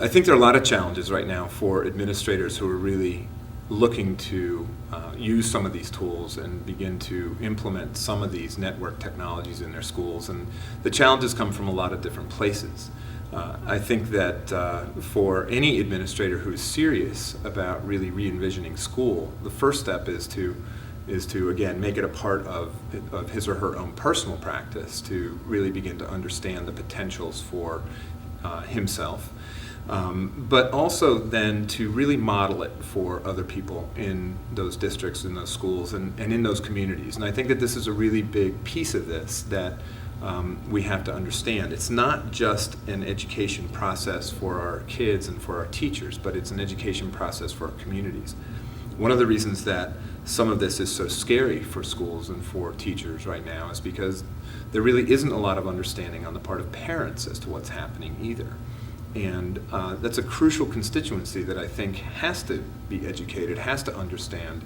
I think there are a lot of challenges right now for administrators who are really looking to use some of these tools and begin to implement some of these network technologies in their schools. And the challenges come from a lot of different places. I think that for any administrator who is serious about really re-envisioning school, the first step is to again make it a part of his or her own personal practice to really begin to understand the potentials for himself. But also then to really model it for other people in those districts, in those schools, and in those communities. And I think that this is a really big piece of this that we have to understand. It's not just an education process for our kids and for our teachers, but it's an education process for our communities. One of the reasons that some of this is so scary for schools and for teachers right now is because there really isn't a lot of understanding on the part of parents as to what's happening either. And that's a crucial constituency that I think has to be educated, has to understand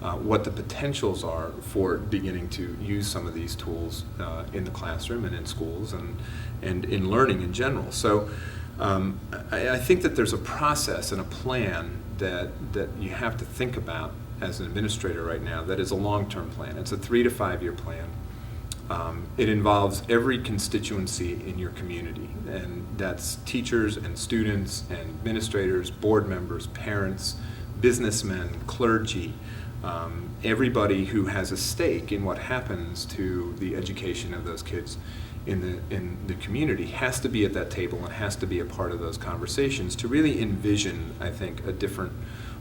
what the potentials are for beginning to use some of these tools in the classroom and in schools and in learning in general. So I think that there's a process and a plan that you have to think about as an administrator right now that is a long-term plan. It's a 3 to 5 year plan. It involves every constituency in your community, and that's teachers and students and administrators, board members, parents, businessmen, clergy, everybody who has a stake in what happens to the education of those kids in the community has to be at that table and has to be a part of those conversations to really envision, I think, a different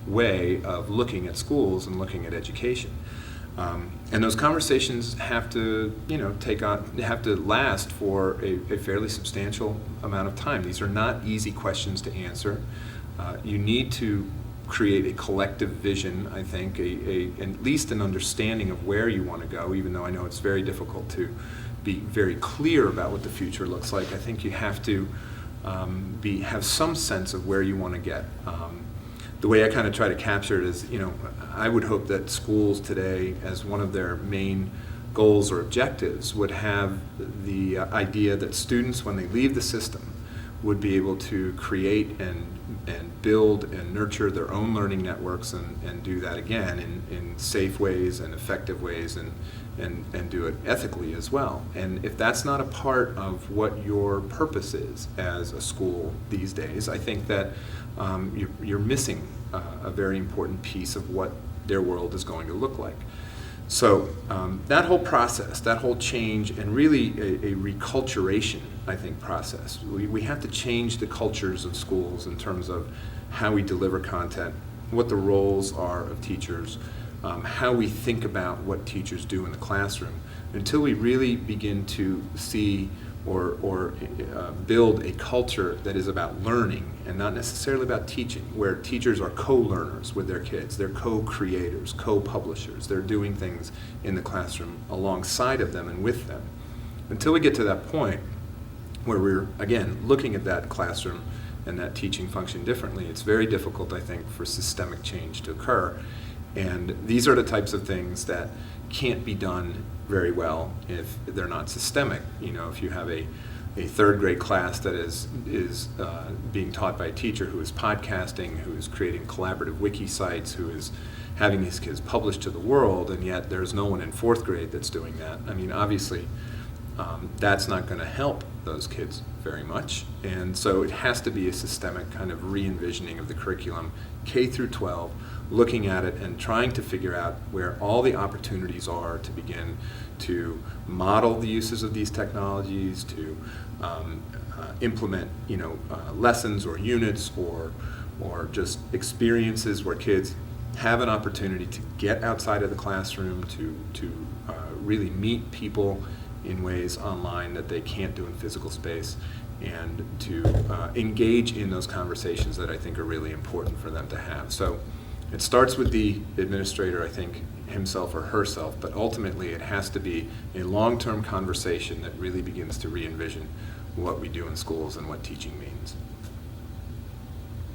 way of looking at schools and looking at education. And those conversations have to, have to last for a fairly substantial amount of time. These are not easy questions to answer. You need to create a collective vision, I think, at least an understanding of where you want to go, even though I know it's very difficult to be very clear about what the future looks like. I think you have to have some sense of where you want to get. The way I kind of try to capture it is, I would hope that schools today, as one of their main goals or objectives, would have the idea that students, when they leave the system, would be able to create and build and nurture their own learning networks and do that again in safe ways and effective ways and do it ethically as well. And if that's not a part of what your purpose is as a school these days, I think that you're missing a very important piece of what their world is going to look like. So that whole process, that whole change, and really a reculturation, I think, process. We have to change the cultures of schools in terms of how we deliver content, what the roles are of teachers, how we think about what teachers do in the classroom, until we really begin to see or build a culture that is about learning and not necessarily about teaching, where teachers are co-learners with their kids, they're co-creators, co-publishers, they're doing things in the classroom alongside of them and with them. Until we get to that point where we're, again, looking at that classroom and that teaching function differently, it's very difficult, I think, for systemic change to occur. And these are the types of things that can't be done very well if they're not systemic. If you have a third grade class that is being taught by a teacher who is podcasting, who is creating collaborative wiki sites, who is having these kids published to the world, and yet there's no one in fourth grade that's doing that. I mean, obviously, that's not going to help those kids very much. And so it has to be a systemic kind of re-envisioning of the curriculum, K through 12, looking at it and trying to figure out where all the opportunities are to begin to model the uses of these technologies, to implement lessons or units or just experiences where kids have an opportunity to get outside of the classroom, to really meet people in ways online that they can't do in physical space, and to engage in those conversations that I think are really important for them to have. So it starts with the administrator, I think, himself or herself, but ultimately it has to be a long-term conversation that really begins to re-envision what we do in schools and what teaching means.